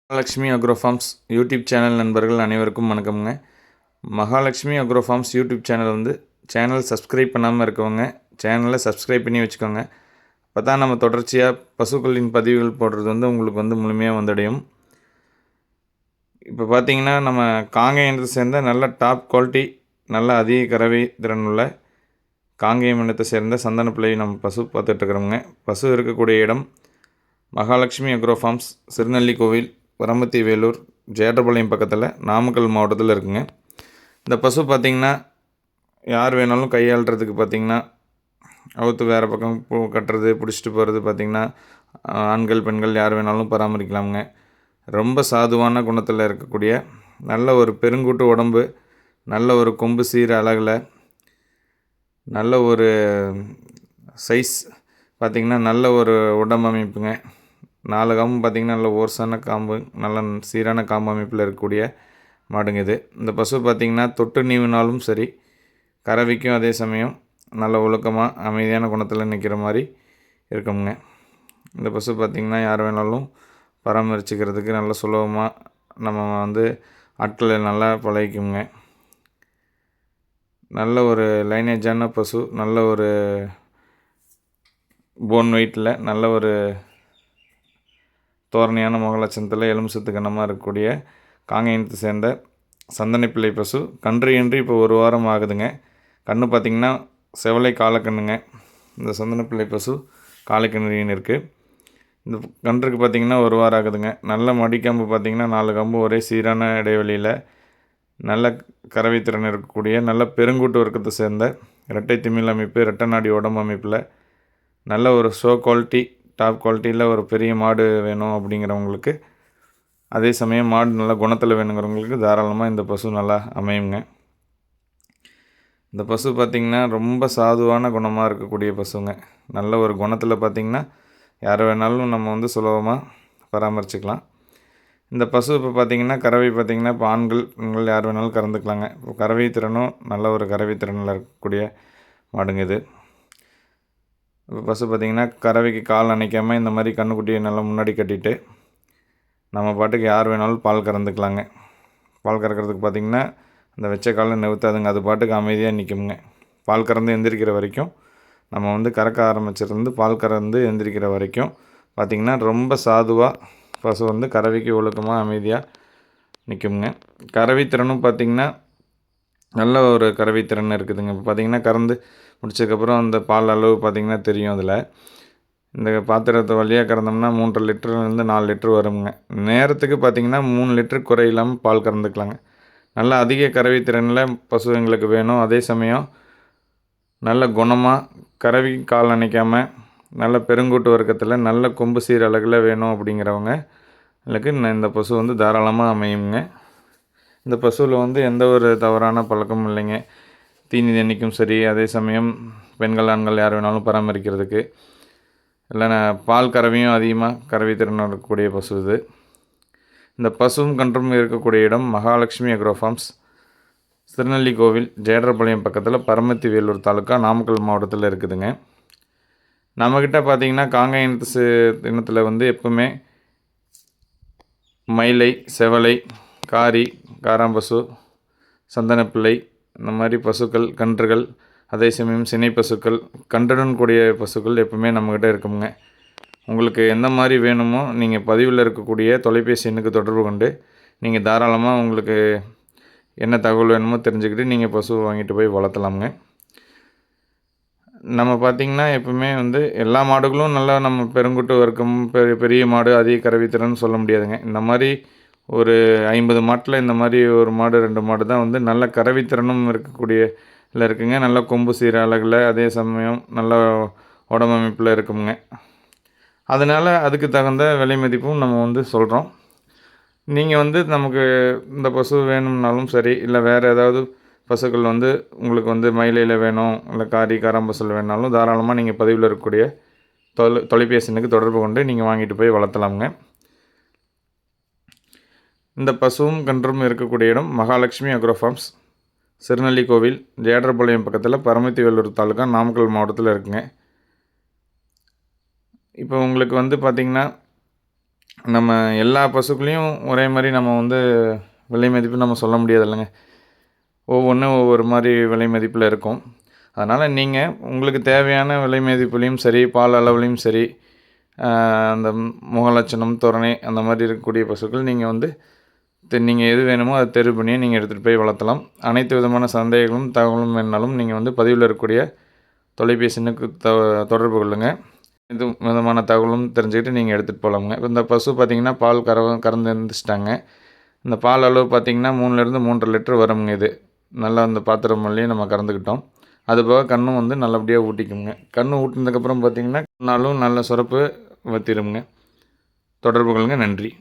Mahalakshmi agro farms YouTube channel நண்பர்கள் அனைவருக்கும் வணக்கம்ங்க. Mahalakshmi agro farms YouTube channel subscribe பண்ணாமல் இருக்கவங்க சேனலை சப்ஸ்கிரைப் பண்ணி வச்சுக்கோங்க. அப்போ தான் நம்ம தொடர்ச்சியாக பசுக்களின் பதிவுகள் போடுறது உங்களுக்கு முழுமையாக வந்தடையும். இப்போ பார்த்திங்கன்னா நம்ம காங்கேயம் இனத்தை சேர்ந்த நல்ல டாப் குவாலிட்டி நல்ல அதிக கறவை திறன் உள்ள காங்கேயம் இனத்தை சேர்ந்த சந்தன பிள்ளை நம்ம பசு பார்த்துட்ருக்குறோங்க. பசு இருக்கக்கூடிய இடம் மகாலட்சுமி அக்ரோ ஃபார்ம்ஸ், திருநெல்லிக்கோவில், பரமத்தி வேலூர், ஜேடர்பாளையம் பக்கத்தில், நாமக்கல் மாவட்டத்தில் இருக்குங்க. இந்த பசு பார்த்திங்கன்னா யார் வேணாலும் கையாளுறதுக்கு பார்த்திங்கன்னா அவுத்து வேறு பக்கம் கட்டுறது பிடிச்சிட்டு போகிறது பார்த்திங்கன்னா ஆண்கள் பெண்கள் யார் வேணாலும் பராமரிக்கலாமுங்க. ரொம்ப சாதுவான குணத்தில் இருக்கக்கூடிய நல்ல ஒரு பெருங்கூட்டு உடம்பு, நல்ல ஒரு கொம்பு சீர் அழகில், நல்ல ஒரு சைஸ் பார்த்திங்கன்னா நல்ல ஒரு உடம்பு அமைப்புங்க. 4 காம்பு பார்த்திங்கன்னா நல்ல ஓர்ஸான காம்பு, நல்ல சீரான காம்பு அமைப்பில் இருக்கக்கூடிய மாடுங்க இது. இந்த பசு பார்த்திங்கன்னா தொட்டு நீவினாலும் சரி, கறவைக்கும் அதே சமயம் நல்ல ஒழுக்கமாக அமைதியான குணத்தில் நிற்கிற மாதிரி இருக்குங்க. இந்த பசு பார்த்திங்கன்னா யார் வேணாலும் பராமரிச்சுக்கிறதுக்கு நல்ல சுலபமாக நம்ம ஆட்களை நல்லா பழகிக்குங்க. நல்ல ஒரு லைனேஜான பசு, நல்ல ஒரு போன் வெயிட்டில், நல்ல ஒரு தோரணையான முகலட்சணத்தில் எலும்பு சத்து கனமாக இருக்கக்கூடிய காங்கேயத்தை சேர்ந்த சந்தனப்பிள்ளை பசு. கன்று என்று இப்போ 1 வாரம் ஆகுதுங்க. கன்று பார்த்திங்கன்னா செவலை காலக்கண்ணுங்க. இந்த சந்தனப்பிள்ளை பசு காலைக்கண்ணுன்னு இருக்குது. இந்த கன்றுக்கு பார்த்திங்கன்னா 1 வாரம் ஆகுதுங்க. நல்ல மடிக்கம்பு பார்த்திங்கன்னா 4 கம்பு ஒரே சீரான இடைவெளியில் நல்ல கறவை திறன் இருக்கக்கூடிய நல்ல பெருங்கூட்டு வர்க்கத்தை சேர்ந்த இரட்டை திமிழ் அமைப்பு, இரட்டை நாடி உடம்பு அமைப்பில் நல்ல ஒரு ஷோ குவாலிட்டி டாப் குவாலிட்டியில் ஒரு பெரிய மாடு வேணும் அப்படிங்கிறவங்களுக்கு, அதே சமயம் மாடு நல்ல குணத்தில் வேணுங்கிறவங்களுக்கு தாராளமாக இந்த பசு நல்லா அமையுங்க. இந்த பசு பார்த்திங்கன்னா ரொம்ப சாதுவான குணமாக இருக்கக்கூடிய பசுங்க. நல்ல ஒரு குணத்தில் பார்த்திங்கன்னா யாரை வேணாலும் நம்ம சுலபமாக பராமரிச்சுக்கலாம். இந்த பசு இப்போ பார்த்திங்கன்னா கறவை பார்த்திங்கன்னா இப்போ ஆண்கள் பெண்கள் யார் வேணாலும் கறந்துக்கலாங்க. இப்போ கறவை திறனும் நல்ல ஒரு கறவை திறனில் இருக்கக்கூடிய மாடுங்க இது. இப்போ பசு பார்த்திங்கன்னா கறவைக்கு கால் அணைக்காமல் இந்த மாதிரி கன்றுக்குட்டியை நல்லா முன்னாடி கட்டிட்டு நம்ம பாட்டுக்கு யார் வேணாலும் பால் கறந்துக்கலாங்க. பால் கறக்கிறதுக்கு பார்த்திங்கன்னா அந்த வெச்ச காலை நிறுத்தாதுங்க, அது பாட்டுக்கு அமைதியாக நிற்குங்க. பால் கறந்து எந்திரிக்கிற வரைக்கும் நம்ம கறக்க ஆரம்பிச்சிருந்து பால் கறந்து எந்திரிக்கிற வரைக்கும் பார்த்திங்கன்னா ரொம்ப சாதுவாக பசு கறவைக்கு ஒழுக்கமாக அமைதியாக நிற்குங்க. கறவை திறனும் பார்த்திங்கன்னா நல்ல ஒரு கறவை திறன் இருக்குதுங்க. இப்போ பார்த்திங்கன்னா கறந்து முடிச்சதுக்கப்புறம் அந்த பால் அளவு பார்த்திங்கன்னா தெரியும். அதில் இந்த பாத்திரத்தை வழியாக கறந்தோம்னா 3 லிட்டர்லேருந்து 4 லிட்டர் வருங்க. நேரத்துக்கு பார்த்திங்கன்னா 3 லிட்டர் குறையில்லாமல் பால் கறந்துக்கலாங்க. நல்ல அதிக கறவை திறனில் பசு எங்களுக்கு வேணும், அதே சமயம் நல்ல குணமாக கறவை கால் அணைக்காமல் நல்ல பெருங்கூட்டு வர்க்கத்தில் நல்ல கொம்பு சீர் அழகில் வேணும் அப்படிங்கிறவங்க இந்த பசு தாராளமாக அமையுங்க. இந்த பசுவில் எந்த ஒரு தவறான பழக்கமும் இல்லைங்க. தீனி தண்ணிக்கும் சரி, அதே சமயம் பெண்கள் ஆண்கள் யார் வேணாலும் பராமரிக்கிறதுக்கு, இல்லைன்னா பால் கறவையும் அதிகமாக கறவை திறன் இருக்கக்கூடிய பசு இது. இந்த பசுவும் கன்றும் இருக்கக்கூடிய இடம் மகாலட்சுமி அக்ரோ ஃபார்ம்ஸ், திருநெல்லிக்கோவில், ஜேடர்பாளையம் பக்கத்தில், பரமத்தி வேலூர் தாலுக்கா, நாமக்கல் மாவட்டத்தில் இருக்குதுங்க. நம்மக்கிட்ட பார்த்திங்கன்னா காங்கேயம் இனத்தில் எப்பவுமே மயிலை, செவலை, காரி, காராம்பசு, சந்தனப்பிள்ளை இந்த மாதிரி பசுக்கள், கன்றுகள், அதே சமயம் சினை பசுக்கள், கன்றுடன் கூடிய பசுக்கள் எப்பவுமே நம்மக்கிட்ட இருக்குங்க. உங்களுக்கு எந்த மாதிரி வேணுமோ நீங்கள் பதிவில் இருக்கக்கூடிய தொலைபேசி எண்ணுக்கு தொடர்பு கொண்டு நீங்கள் தாராளமாக உங்களுக்கு என்ன தகவல் வேணுமோ தெரிஞ்சுக்கிட்டு நீங்கள் பசு வாங்கிட்டு போய் வளர்த்தலாமுங்க. நம்ம பார்த்திங்கன்னா எப்பவுமே எல்லா மாடுகளும் நல்லா நம்ம பெருங்குட்டு வர்க்கம் பெரிய மாடு அதிக கறவைத்திறன்னு சொல்ல முடியாதுங்க. இந்த மாதிரி ஒரு 50 மாட்டில் இந்த மாதிரி ஒரு மாடு 2 மாடு தான் நல்ல கறவைத்திறனும் இருக்கக்கூடிய இருக்குங்க. நல்ல கொம்பு சீர அழகில், அதே சமயம் நல்ல உடம்பமைப்பில் இருக்குங்க. அதனால் அதுக்கு தகுந்த விலை மதிப்பும் நம்ம சொல்கிறோம். நீங்கள் நமக்கு இந்த பசு வேணும்னாலும் சரி, இல்லை வேறு ஏதாவது பசுக்கள் உங்களுக்கு மயிலையில் வேணும், இல்லை காரி காராம்பசுல் வேணாலும் தாராளமாக நீங்கள் பதிவில் இருக்கக்கூடிய தொலைபேசி எண்ணுக்கு தொடர்பு கொண்டு நீங்கள் வாங்கிட்டு போய் வளர்த்தலாமுங்க. இந்த பசுவும் கன்றும் இருக்கக்கூடிய இடம் மகாலட்சுமி அக்ரோ ஃபார்ம்ஸ், திருநெல்லிக்கோவில், ஜேடர்பாளையம் பக்கத்தில், பரமத்தி வேலூர் தாலுக்கா, நாமக்கல் மாவட்டத்தில் இருக்குங்க. இப்போ உங்களுக்கு பார்த்திங்கன்னா நம்ம எல்லா பசுக்களையும் ஒரே மாதிரி நம்ம வந்து விலை மதிப்பு நம்ம சொல்ல முடியாது இல்லைங்க. ஒவ்வொன்றும் ஒவ்வொரு மாதிரி விலை மதிப்பில் இருக்கும். அதனால் நீங்கள் உங்களுக்கு தேவையான விலை மதிப்புலேயும் சரி, பால் அளவுலேயும் சரி, அந்த முகலட்சணம், தோரணை அந்த மாதிரி இருக்கக்கூடிய பசுக்கள் நீங்கள் வந்து நீங்கள் எது வேணுமோ அதை தேர்வு பண்ணி நீங்கள் எடுத்துகிட்டு போய் வளர்த்தலாம். அனைத்து விதமான சந்தேகங்களும் தகவலும் வேணாலும் நீங்கள் வந்து பதிவில் இருக்கக்கூடிய தொலைபேசி எண்ணுக்கு தொடர்பு கொள்ளுங்கள். இது விதமான தகவலும் தெரிஞ்சுக்கிட்டு நீங்கள் எடுத்துகிட்டு போகலாமுங்க. இப்போ இந்த பசு பார்த்திங்கன்னா பால் கறந்து எழுந்திரிச்சிட்டாங்க. இந்த பால் அளவு பார்த்திங்கன்னா 3லேருந்து 3.5 லிட்டர் வருங்க. இது நல்லா அந்த பாத்திரம் வழியும் நம்ம கறந்துக்கிட்டோம். அதுபோக கன்றும் வந்து நல்லபடியாக ஊட்டிக்குங்க. கன்று ஊட்டினதுக்கப்புறம் பார்த்திங்கன்னா நாளும் நல்ல சுரப்பு வற்றிடுங்க. தொடர்பு கொள்ளுங்கள். நன்றி.